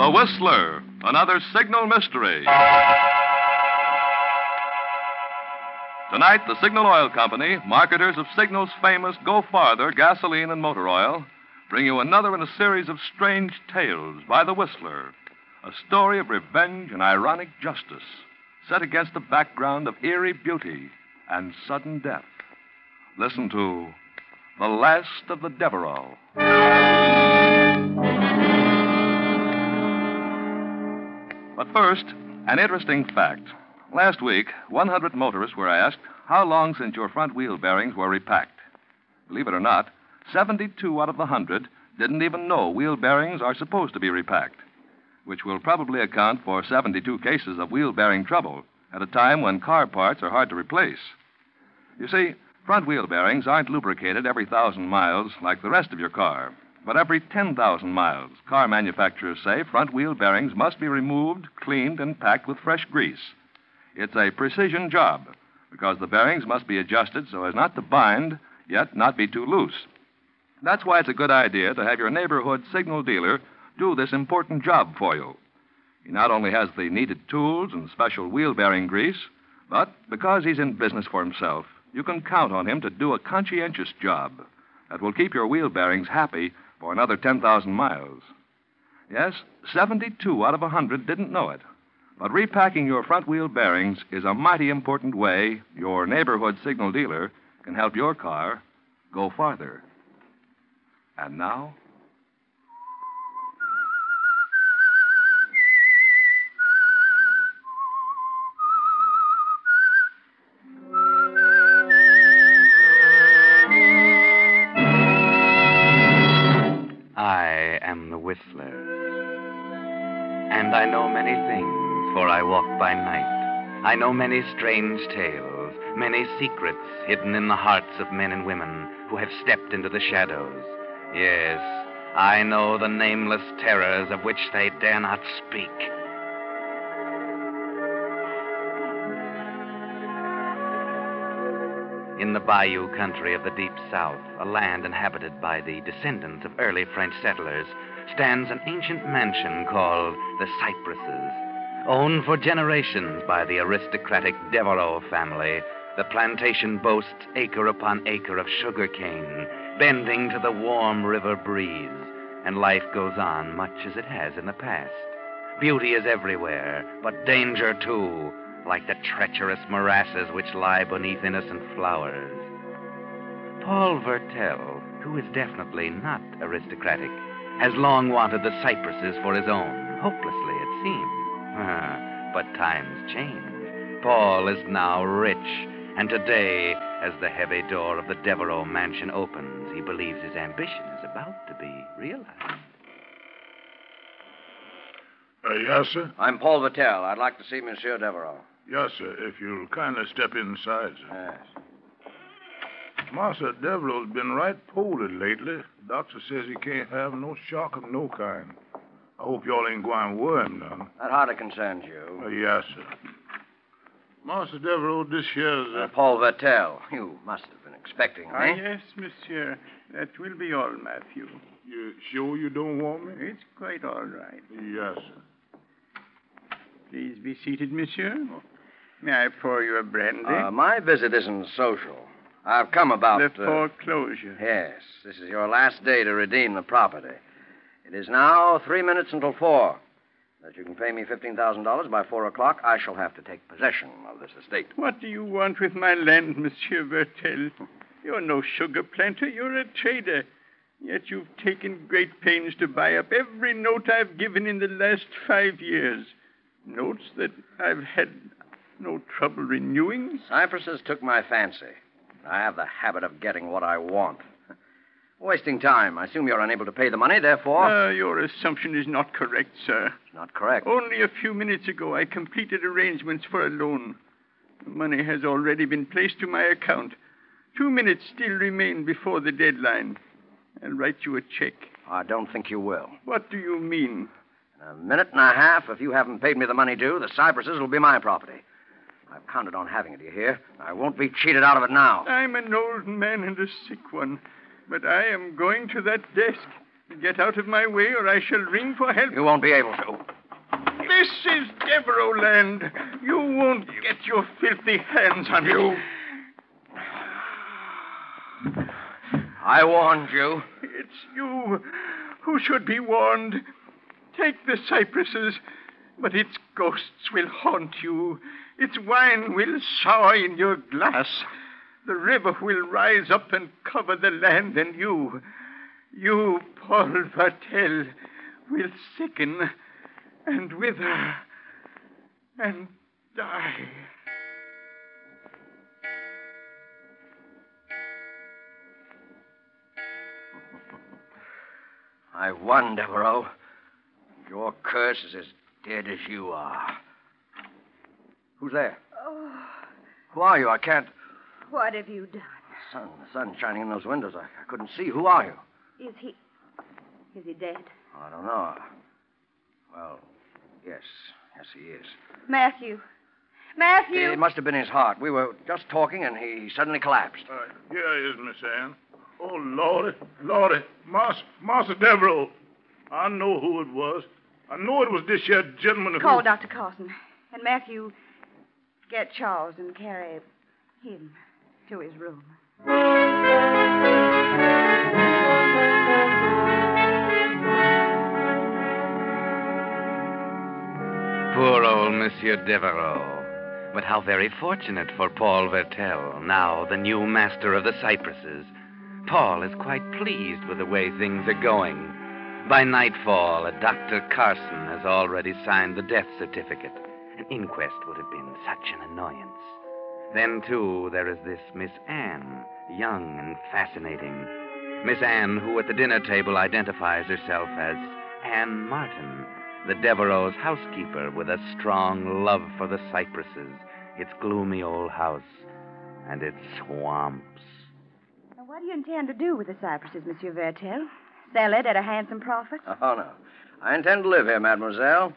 The Whistler, another signal mystery. Tonight, the Signal Oil Company, marketers of Signal's famous Go Farther gasoline and motor oil, bring you another in a series of strange tales by The Whistler, a story of revenge and ironic justice, set against a background of eerie beauty and sudden death. Listen to The Last of the Devereaux. But first, an interesting fact. Last week, 100 motorists were asked how long since your front wheel bearings were repacked. Believe it or not, 72 out of the 100 didn't even know wheel bearings are supposed to be repacked, which will probably account for 72 cases of wheel bearing trouble at a time when car parts are hard to replace. You see, front wheel bearings aren't lubricated every 1,000 miles like the rest of your car. But every 10,000 miles, car manufacturers say front wheel bearings must be removed, cleaned, and packed with fresh grease. It's a precision job because the bearings must be adjusted so as not to bind, yet not be too loose. That's why it's a good idea to have your neighborhood signal dealer do this important job for you. He not only has the needed tools and special wheel bearing grease, but because he's in business for himself, you can count on him to do a conscientious job that will keep your wheel bearings happy for another 10,000 miles. Yes, 72 out of 100 didn't know it. But repacking your front wheel bearings is a mighty important way your neighborhood signal dealer can help your car go farther. And now, I am the Whistler, and I know many things, for I walk by night. I know many strange tales, many secrets hidden in the hearts of men and women who have stepped into the shadows. Yes, I know the nameless terrors of which they dare not speak. In the bayou country of the Deep South, a land inhabited by the descendants of early French settlers, stands an ancient mansion called the Cypresses. Owned for generations by the aristocratic Devereaux family, the plantation boasts acre upon acre of sugar cane, bending to the warm river breeze, and life goes on much as it has in the past. Beauty is everywhere, but danger, too, like the treacherous morasses which lie beneath innocent flowers. Paul Vertel, who is definitely not aristocratic, has long wanted the cypresses for his own, hopelessly, it seems. But times change. Paul is now rich, and today, as the heavy door of the Devereaux mansion opens, he believes his ambition is about to be realized. Yes, sir? I'm Paul Vertel. I'd like to see Monsieur Devereaux. Yes, sir, if you'll kindly step inside, sir. Yes. Master Devereaux's been right poorly lately. Doctor says he can't have no shock of no kind. I hope y'all ain't going to worry him none. That hardly concerns you. Yes, sir. Master Devereaux, this here's... Paul Vertel. You must have been expecting me. Yes, monsieur. That will be all, Matthew. You sure you don't want me? It's quite all right. Yes, sir. Please be seated, monsieur. May I pour you a brandy? My visit isn't social. I've come about... The foreclosure. Yes. This is your last day to redeem the property. It is now 3 minutes until 4. That you can pay me $15,000 by 4 o'clock, I shall have to take possession of this estate. What do you want with my land, Monsieur Vertel? You're no sugar planter. You're a trader. Yet you've taken great pains to buy up every note I've given in the last 5 years. Notes that I've had no trouble renewing. Cypresses took my fancy. I have the habit of getting what I want. Wasting time. I assume you're unable to pay the money, therefore... Your assumption is not correct, sir. It's not correct. Only a few minutes ago, I completed arrangements for a loan. The money has already been placed to my account. 2 minutes still remain before the deadline. I'll write you a check. I don't think you will. What do you mean? In a minute and a half, if you haven't paid me the money due, the Cypresses will be my property. I've counted on having it, do you hear? I won't be cheated out of it now. I'm an old man and a sick one. But I am going to that desk. Get out of my way, or I shall ring for help. You won't be able to. This is Devereaux land. You won't get your filthy hands on me. I warned you. It's you who should be warned. Take the cypresses, but its ghosts will haunt you. Its wine will sour in your glass. The river will rise up and cover the land, and you, Paul Vartel, will sicken and wither and die. I won, Devereaux. Your curse is as dead as you are. Who's there? Oh, Who are you? I can't... what have you done? The sun's shining in those windows. I couldn't see. Who are you? Is he dead? I don't know. Well, yes. Yes, he is. Matthew! It must have been his heart. We were just talking, and he suddenly collapsed. Here he is, Miss Ann. Oh, Lordy. Master Devereaux. I know who it was. I know it was this here gentleman who... Call Dr. Carson. And Matthew, get Charles and carry him to his room. Poor old Monsieur Devereaux. But how very fortunate for Paul Vertel, now the new master of the cypresses. Paul is quite pleased with the way things are going. By nightfall, a Dr. Carson has already signed the death certificate. An inquest would have been such an annoyance. Then, too, there is this Miss Anne, young and fascinating. Miss Anne, who at the dinner table identifies herself as Anne Martin, the Devereaux' housekeeper with a strong love for the cypresses, its gloomy old house, and its swamps. Now, what do you intend to do with the cypresses, Monsieur Vertel? Sell it at a handsome profit? Oh, no. I intend to live here, mademoiselle.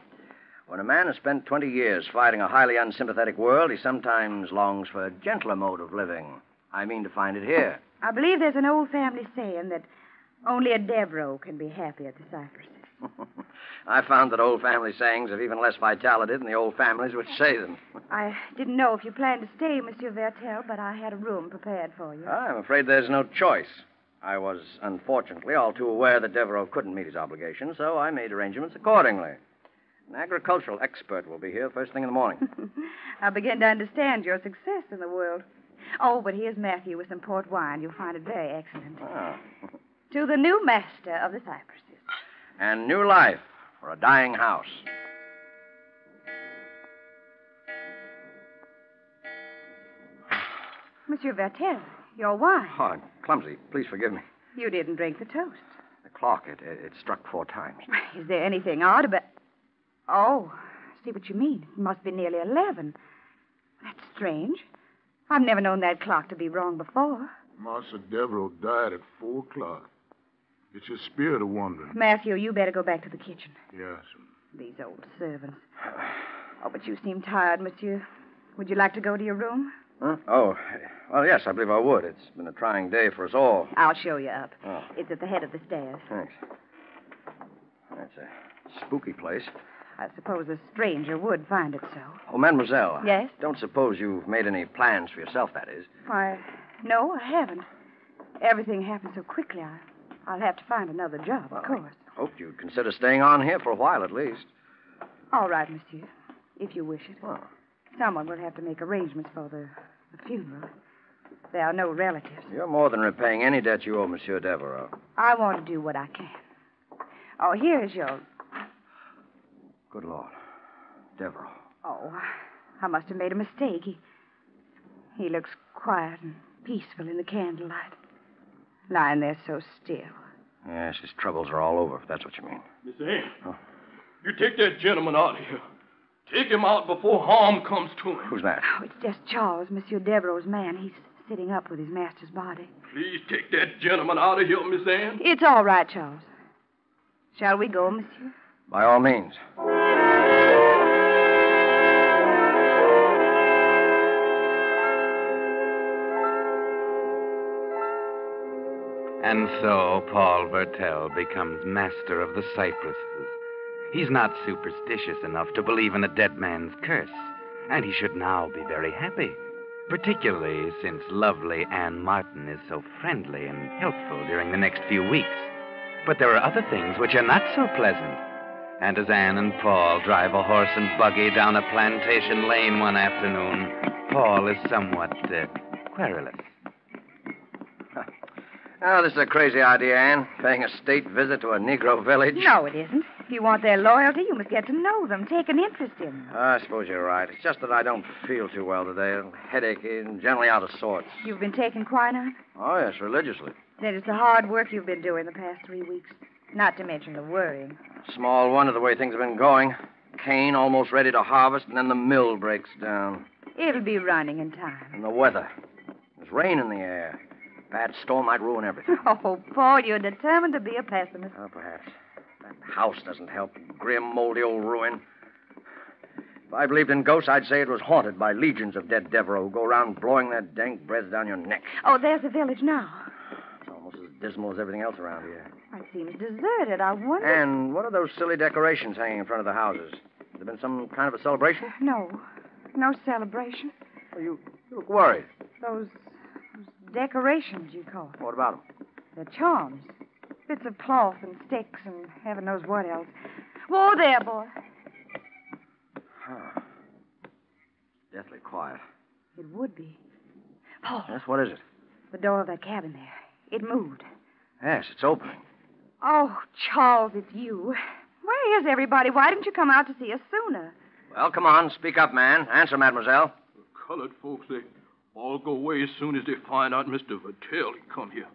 When a man has spent 20 years fighting a highly unsympathetic world, he sometimes longs for a gentler mode of living. I mean to find it here. I believe there's an old family saying that only a Devereaux can be happy at the cypresses. I found that old family sayings have even less vitality than the old families which say them. I didn't know if you planned to stay, Monsieur Vertel, but I had a room prepared for you. I'm afraid there's no choice. I was, unfortunately, all too aware that Devereaux couldn't meet his obligations, so I made arrangements accordingly. An agricultural expert will be here first thing in the morning. I begin to understand your success in the world. Oh, but here's Matthew with some port wine. You'll find it very excellent. Ah. To the new master of the cypresses. And new life for a dying house. Monsieur Vertel, your wine. Oh, I'm clumsy. Please forgive me. You didn't drink the toast. The clock, it struck 4 times. Is there anything odd about... Oh, I see what you mean. It must be nearly 11. That's strange. I've never known that clock to be wrong before. Master Devereaux died at 4 o'clock. It's his spirit of wandering. Matthew, you better go back to the kitchen. Yes. These old servants. Oh, but you seem tired, monsieur. Would you like to go to your room? Huh? Oh, well, yes, I believe I would. It's been a trying day for us all. I'll show you up. Oh. It's at the head of the stairs. Thanks. That's a spooky place. I suppose a stranger would find it so. Oh, mademoiselle. Yes? Don't suppose you've made any plans for yourself, that is. Why, no, I haven't. Everything happened so quickly, I'll have to find another job, of course. I hoped you'd consider staying on here for a while at least. All right, monsieur, if you wish it. Oh. Someone will have to make arrangements for the funeral. There are no relatives. You're more than repaying any debt you owe Monsieur Devereaux. I want to do what I can. Oh, here's your... Good Lord. Devereaux. Oh, I must have made a mistake. He looks quiet and peaceful in the candlelight. Lying there so still. Yes, his troubles are all over, if that's what you mean. Miss Ann, you take that gentleman out of here. Take him out before harm comes to him. Who's that? Oh, it's just Charles, Monsieur Devereaux's man. He's sitting up with his master's body. Please take that gentleman out of here, Miss Ann. It's all right, Charles. Shall we go, monsieur? By all means. And so Paul Vertel becomes master of the cypresses. He's not superstitious enough to believe in a dead man's curse, and he should now be very happy, particularly since lovely Anne Martin is so friendly and helpful during the next few weeks. But there are other things which are not so pleasant. And as Anne and Paul drive a horse and buggy down a plantation lane one afternoon, Paul is somewhat querulous. Oh, this is a crazy idea, Anne. Paying a state visit to a Negro village. No, it isn't. If you want their loyalty, you must get to know them, take an interest in them. I suppose you're right. It's just that I don't feel too well today. A headachy and generally out of sorts. You've been taking quinine? Oh, yes, religiously. Then it's the hard work you've been doing the past 3 weeks. Not to mention the worrying. Small wonder the way things have been going. Cane almost ready to harvest, and then the mill breaks down. It'll be running in time. And the weather. There's rain in the air. Bad storm might ruin everything. Oh, Paul, you're determined to be a pessimist. Oh, perhaps. That house doesn't help. Grim, moldy old ruin. If I believed in ghosts, I'd say it was haunted by legions of dead Devereaux who go around blowing their dank breaths down your neck. Oh, there's the village now. It's almost as dismal as everything else around here. It seems deserted. I wonder... And what are those silly decorations hanging in front of the houses? Has there been some kind of a celebration? No celebration. Oh, you look worried. Those decorations, you call them. What about them? They're charms. Bits of cloth and sticks and heaven knows what else. Whoa there, boy. Huh. Deathly quiet. It would be. Paul. Yes, what is it? The door of that cabin there. It moved. Yes, it's opening. Oh, Charles, it's you. Where is everybody? Why didn't you come out to see us sooner? Well, come on. Speak up, man. Answer, mademoiselle. The colored folks, they all go away as soon as they find out Mr. Vertel come here.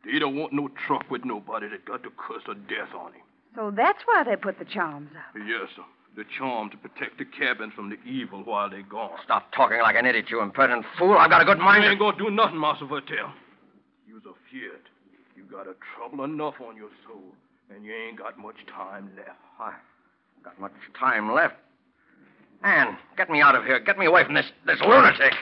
They don't want no truck with nobody that got the curse of death on him. So that's why they put the charms up. Yes, sir. The charm to protect the cabin from the evil while they're gone. Stop talking like an idiot, you impertinent fool. I've got a good mind. You ain't gonna do nothing, Master Vertel. You's afeard. You got a trouble enough on your soul, and you ain't got much time left. I got much time left. Anne, get me out of here. Get me away from this lunatic.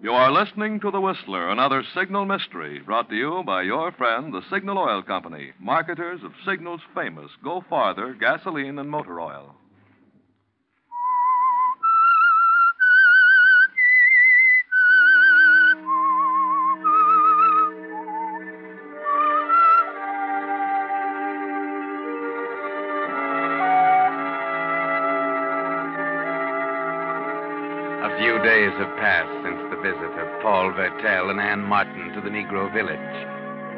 You are listening to The Whistler, another Signal mystery, brought to you by your friend, the Signal Oil Company, marketers of Signal's famous Go Farther gasoline and motor oil. A few days have passed since the visit of Paul Vertel and Anne Martin to the Negro village,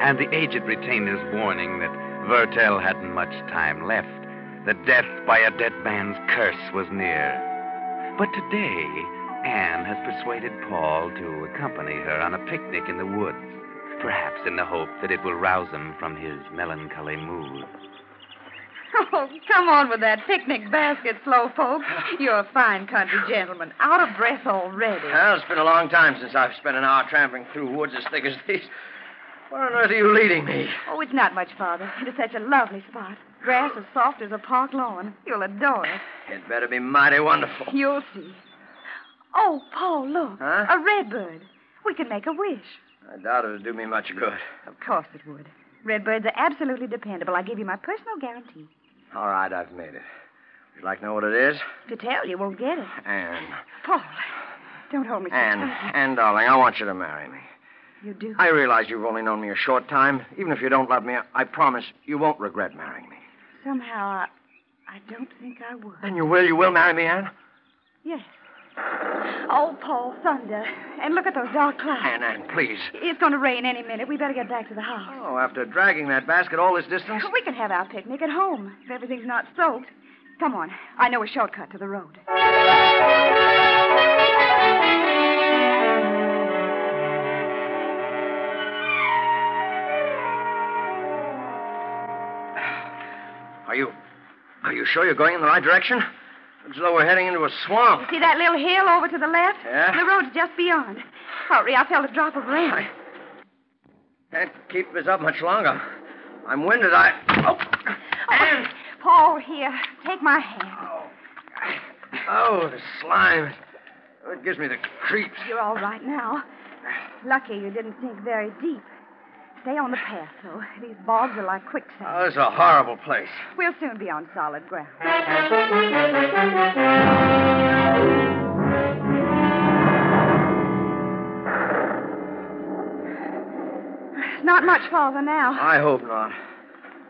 and the aged retainer's warning that Vertel hadn't much time left, that death by a dead man's curse was near. But today, Anne has persuaded Paul to accompany her on a picnic in the woods, perhaps in the hope that it will rouse him from his melancholy mood. Oh, come on with that picnic basket, slowpoke. You're a fine country gentleman. Out of breath already. Well, it's been a long time since I've spent an hour tramping through woods as thick as these. Where on earth are you leading me? Oh, it's not much farther. It is such a lovely spot. Grass as soft as a park lawn. You'll adore it. It better be mighty wonderful. You'll see. Oh, Paul, look. Huh? A redbird. We could make a wish. I doubt it would do me much good. Of course it would. Redbirds are absolutely dependable. I give you my personal guarantee. All right, I've made it. Would you like to know what it is? To tell you won't get it. Anne. Paul, don't hold me so Anne, tight. Anne, darling, I want you to marry me. You do? I realize you've only known me a short time. Even if you don't love me, I promise you won't regret marrying me. Somehow, I don't think I would. Then you will marry me, Anne? Yes. Oh, Paul, thunder. And look at those dark clouds. Anne, please. It's going to rain any minute. We better get back to the house. Oh, after dragging that basket all this distance? We can have our picnic at home if everything's not soaked. Come on. I know a shortcut to the road. Are you sure you're going in the right direction? Looks as though we're heading into a swamp. You see that little hill over to the left? Yeah? The road's just beyond. Hurry, I felt a drop of rain. I can't keep this up much longer. I'm winded. Anne. Paul, here. Take my hand. Oh. Oh, the slime. It gives me the creeps. You're all right now. Lucky you didn't sink very deep. Stay on the path, though. These bogs are like quicksand. Oh, this is a horrible place. We'll soon be on solid ground. Not much farther now. I hope not.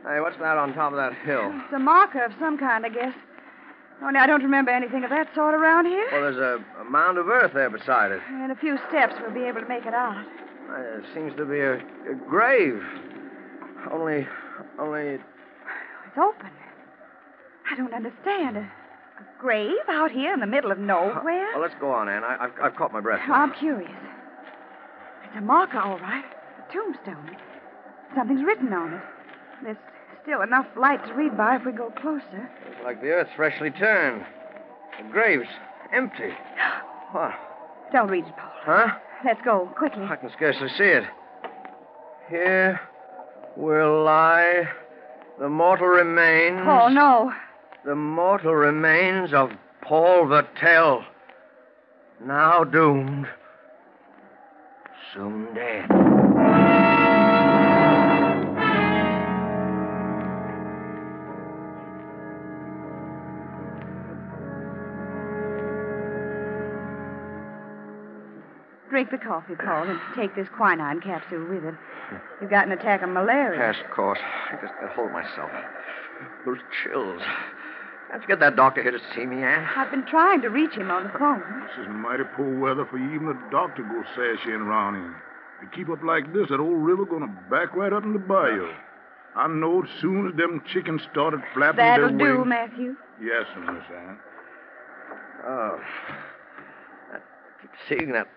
Hey, what's that on top of that hill? It's a marker of some kind, I guess. Only I don't remember anything of that sort around here. Well, there's a mound of earth there beside it. In a few steps, we'll be able to make it out. It seems to be a grave. Only... It's open. I don't understand. A grave out here in the middle of nowhere? Well, let's go on, Ann. I've caught my breath. I'm curious. It's a marker, all right. A tombstone. Something's written on it. There's still enough light to read by if we go closer. It's like the earth's freshly turned. The grave's empty. What? Don't read it, Paul. Huh? Let's go, quickly. I can scarcely see it. Here will lie the mortal remains... Paul, no. The mortal remains of Paul Vertel. Now doomed. Soon dead. Drink the coffee, Paul, and take this quinine capsule with it. You've got an attack of malaria. Yes, of course. I just can't hold myself. Those chills. Can't you get that doctor here to see me, Ann? I've been trying to reach him on the phone. This is mighty poor weather for even a doctor to go sashing around in. If you keep up like this, that old river gonna back right up in the bayou. I know as soon as them chickens started flapping That'll their do, wings... Matthew. Yes, Miss Ann. Oh. I keep seeing that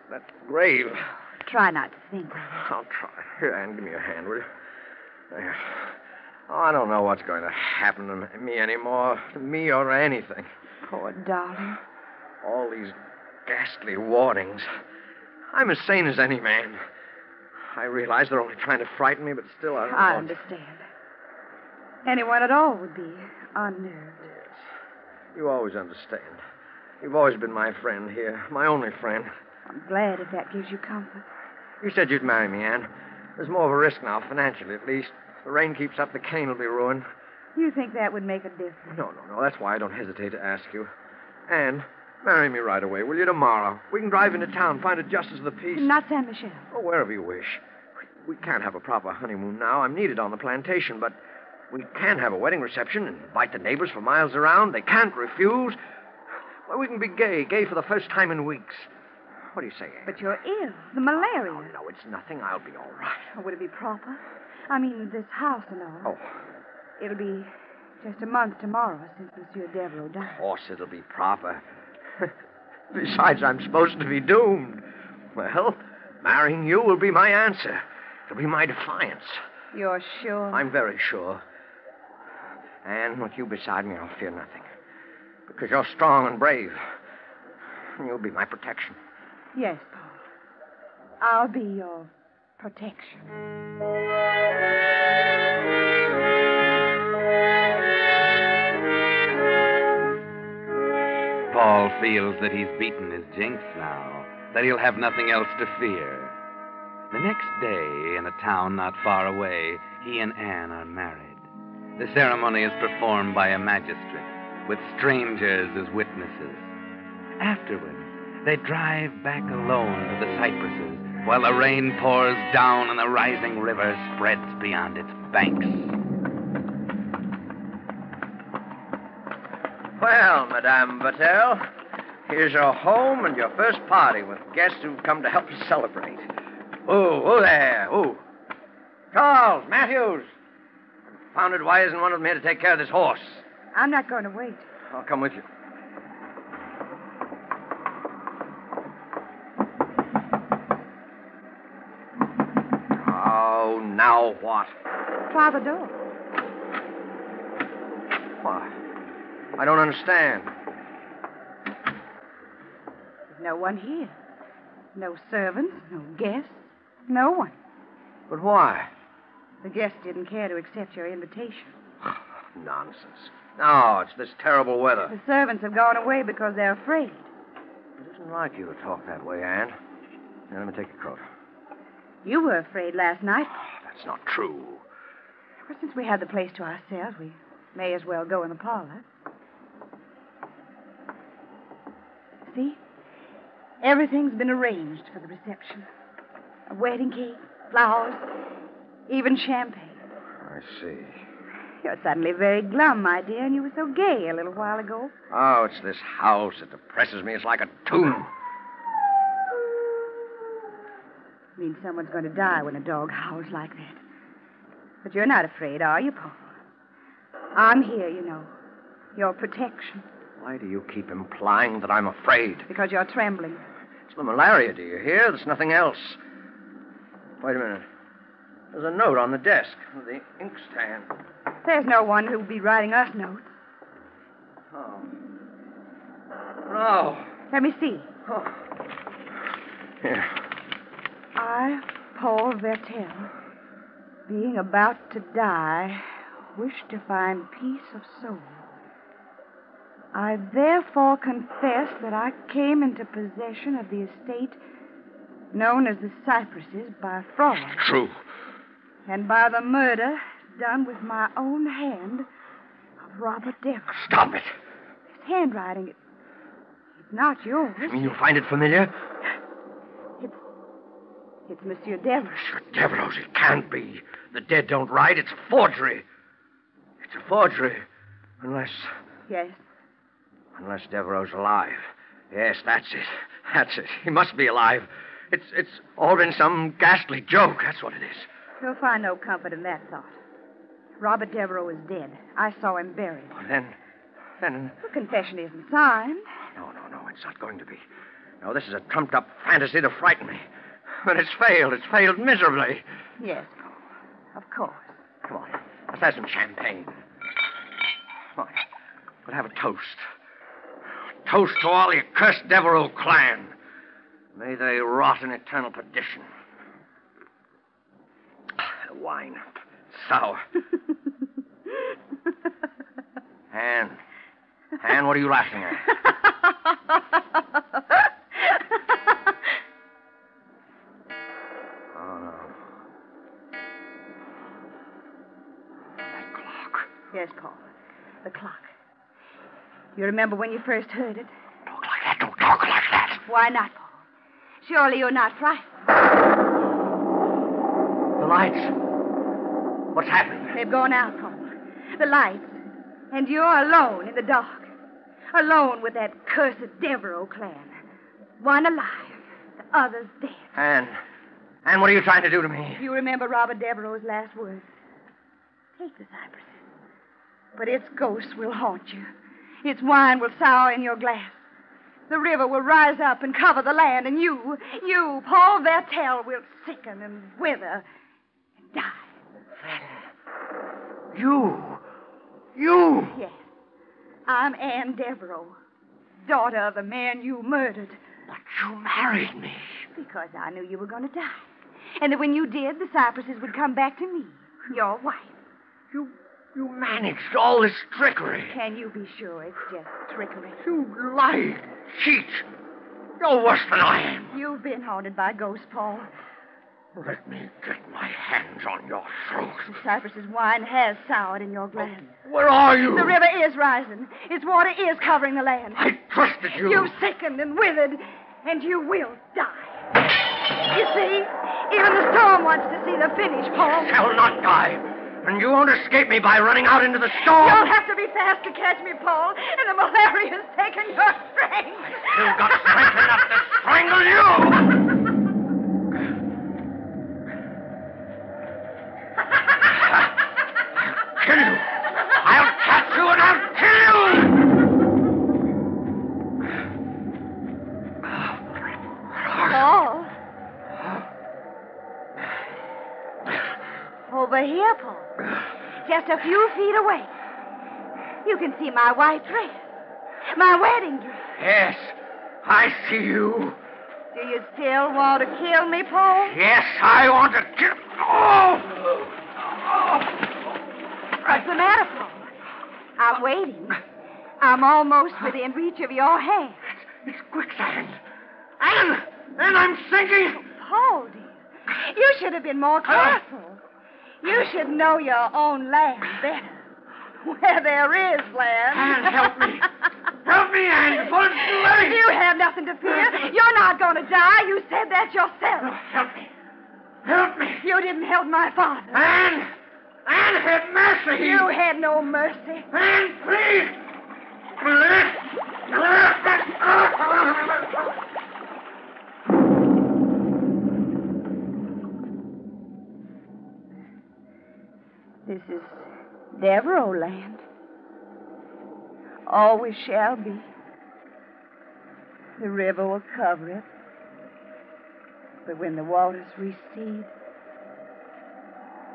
grave. Try not to think. I'll try. Here, Ann, give me your hand, will you? There. Oh, I don't know what's going to happen to me anymore. To me or anything. Poor darling. All these ghastly warnings. I'm as sane as any man. I realize they're only trying to frighten me, but still I don't I know. understand. Anyone at all would be unnerved. Yes. You always understand. You've always been my friend here. My only friend. I'm glad if that gives you comfort. You said you'd marry me, Ann. There's more of a risk now, financially at least. If the rain keeps up, the cane will be ruined. You think that would make a difference? No. That's why I don't hesitate to ask you. Ann, marry me right away, will you, tomorrow? We can drive into town, find a justice of the peace. Not San Michelle. Oh, wherever you wish. We can't have a proper honeymoon now. I'm needed on the plantation, but we can have a wedding reception and invite the neighbors for miles around. They can't refuse. Well, we can be gay for the first time in weeks. What do you say, Ann? But you're ill. The malaria. No, it's nothing. I'll be all right. Oh, would it be proper? I mean, this house and all. Oh, It'll be just a month tomorrow since Monsieur Devereaux died. of course it'll be proper. Besides, I'm supposed to be doomed. Well, marrying you will be my answer. It'll be my defiance. You're sure? I'm very sure. And with you beside me, I'll fear nothing. Because you're strong and brave. And you'll be my protection. Yes, Paul. I'll be your protection. Paul feels that he's beaten his jinx now, that he'll have nothing else to fear. The next day, in a town not far away, he and Anne are married. The ceremony is performed by a magistrate, with strangers as witnesses. Afterward, they drive back alone to the cypresses, while the rain pours down and the rising river spreads beyond its banks. Well, Madame Vertel, here's your home and your first party with guests who've come to help us celebrate. Oh there. Oh. Charles, Matthews. Confounded, why isn't one of them here to take care of this horse? I'm not going to wait. I'll come with you. Oh, now what? Try the door. Why? I don't understand. There's no one here. No servants, no guests, no one. But why? The guests didn't care to accept your invitation. Nonsense. No, it's this terrible weather. The servants have gone away because they're afraid. It isn't like you to talk that way, Anne. Now, let me take your coat. You were afraid last night. That's not true. Well, since we have the place to ourselves, we may as well go in the parlor. See? Everything's been arranged for the reception. A wedding cake, flowers, even champagne. I see. You're suddenly very glum, my dear, and you were so gay a little while ago. Oh, it's this house that depresses me. It's like a tomb. Means someone's going to die when a dog howls like that. But you're not afraid, are you, Paul? I'm here, you know. Your protection. Why do you keep implying that I'm afraid? Because you're trembling. It's the malaria, do you hear? There's nothing else. Wait a minute. There's a note on the desk with the inkstand. There's no one who'll be writing us notes. Oh. No. Let me see. Oh. Here. I, Paul Vertel, being about to die, wish to find peace of soul. I therefore confess that I came into possession of the estate known as the Cypresses by fraud. True. And by the murder done with my own hand of Robert Devereaux. Stop it. His handwriting, it's not yours. You mean you find it familiar? It's Monsieur Devereaux. Monsieur Devereaux, it can't be. The dead don't write. It's a forgery. It's a forgery. Unless... Yes. Unless Devereaux's alive. Yes, that's it. That's it. He must be alive. It's all been some ghastly joke. That's what it is. You'll find no comfort in that thought. Robert Devereaux is dead. I saw him buried. Well, then... The confession isn't signed. No, it's not going to be. No, this is a trumped-up fantasy to frighten me. But it's failed. It's failed miserably. Yes, Paul. Of course. Come on. Let's have some champagne. Come on. We'll have a toast. Toast to all the accursed Devereaux clan. May they rot in eternal perdition. The wine. Sour. Anne, what are you laughing at? Oh, no. That clock. Yes, Paul. The clock. You remember when you first heard it? Talk like that. Don't talk like that. Why not, Paul? Surely you're not frightened. The lights. What's happened? They've gone out, Paul. The lights. And you're alone in the dark. Alone with that cursed Devereaux clan. One alive, the other's dead. Anne, what are you trying to do to me? You remember Robert Devereaux's last words. Take the cypresses. But its ghost will haunt you. Its wine will sour in your glass. The river will rise up and cover the land, and you, Paul Vertel, will sicken and wither and die. You? Yes. I'm Anne Devereaux, daughter of the man you murdered. But you married me. Because I knew you were going to die. And that when you did, the cypresses would come back to me, your wife. You managed all this trickery. Can you be sure it's just trickery? You lie, cheat. You're worse than I am. You've been haunted by ghosts, Paul. Let me get my hands on your throat. The cypress's wine has soured in your glass. Where are you? The river is rising. Its water is covering the land. I trusted you. You've sickened and withered, and you will die. You see, even the storm wants to see the finish, Paul. I shall not die. And you won't escape me by running out into the storm. You'll have to be fast to catch me, Paul, and the malaria's taken your strength. I've still got strength enough to strangle you. I'll kill you. I'll catch you and I'll kill you. Paul. Over here, Paul. Just a few feet away. You can see my white dress. My wedding dress. Yes, I see you. Do you still want to kill me, Paul? Yes, I want to kill... Oh! What's the matter, Paul? I'm waiting. I'm almost within reach of your hand. It's quicksand. Anne, I'm sinking. Paul, dear, you should have been more careful. You should know your own land better. Where there is land. Anne, help me. Help me, Anne, before it's too late. You have nothing to fear. You're not going to die. You said that yourself. Oh, help me. Help me. You didn't help my father. Anne, have mercy. You had no mercy. Anne, please. This is Devereaux land. Always shall be. The river will cover it. But when the waters recede,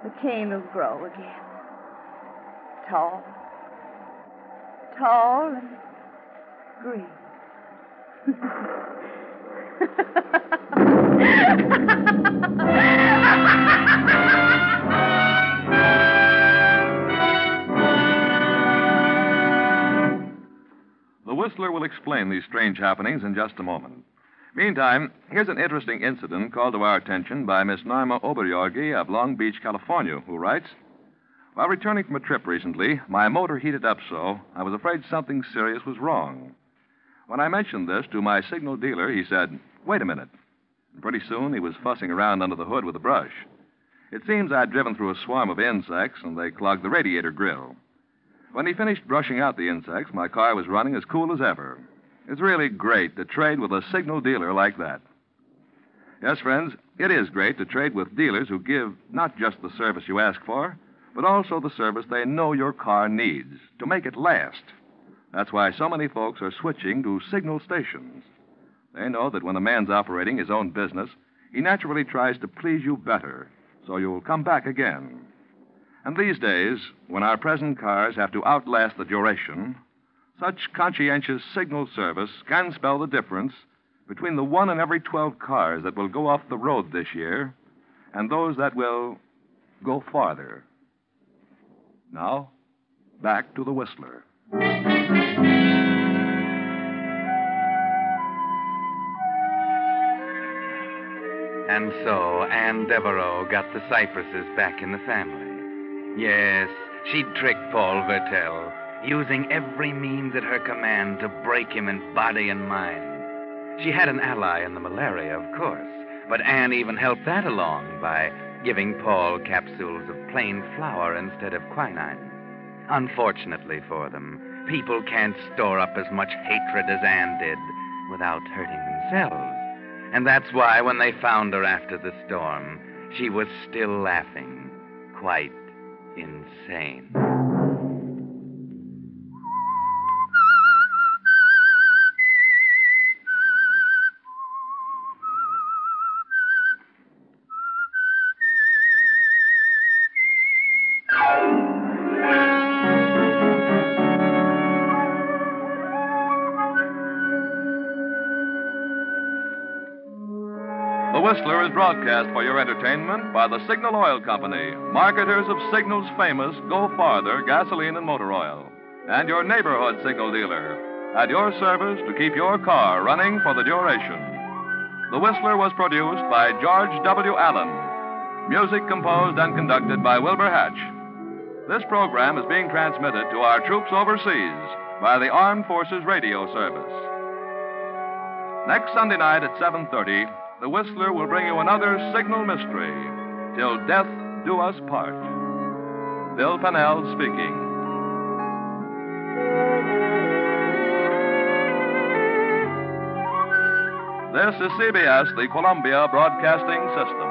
the cane will grow again. Tall and green. The Whistler will explain these strange happenings in just a moment. Meantime, here's an interesting incident called to our attention by Miss Norma Oberjorgi of Long Beach, California, who writes, "While returning from a trip recently, my motor heated up so I was afraid something serious was wrong. When I mentioned this to my signal dealer, he said, 'Wait a minute.' And pretty soon he was fussing around under the hood with a brush. It seems I'd driven through a swarm of insects, and they clogged the radiator grill. When he finished brushing out the insects, my car was running as cool as ever. It's really great to trade with a signal dealer like that." Yes, friends, it is great to trade with dealers who give not just the service you ask for, but also the service they know your car needs to make it last. That's why so many folks are switching to signal stations. They know that when a man's operating his own business, he naturally tries to please you better, so you'll come back again. And these days, when our present cars have to outlast the duration, such conscientious signal service can spell the difference between the 1 in every 12 cars that will go off the road this year and those that will go farther. Now, back to the Whistler. And so Anne Devereaux got the Cypresses back in the family. Yes, she'd tricked Paul Vertel, using every means at her command to break him in body and mind. She had an ally in the malaria, of course, but Anne even helped that along by giving Paul capsules of plain flour instead of quinine. Unfortunately for them, people can't store up as much hatred as Anne did without hurting themselves. And that's why when they found her after the storm, she was still laughing, quite insane. The Whistler is broadcast for your entertainment by the Signal Oil Company, marketers of Signal's famous Go Farther gasoline and motor oil, and your neighborhood signal dealer, at your service to keep your car running for the duration. The Whistler was produced by George W. Allen. Music composed and conducted by Wilbur Hatch. This program is being transmitted to our troops overseas by the Armed Forces Radio Service. Next Sunday night at 7:30, the Whistler will bring you another signal mystery, Till Death Do Us Part. Bill Pennell speaking. This is CBS, the Columbia Broadcasting System.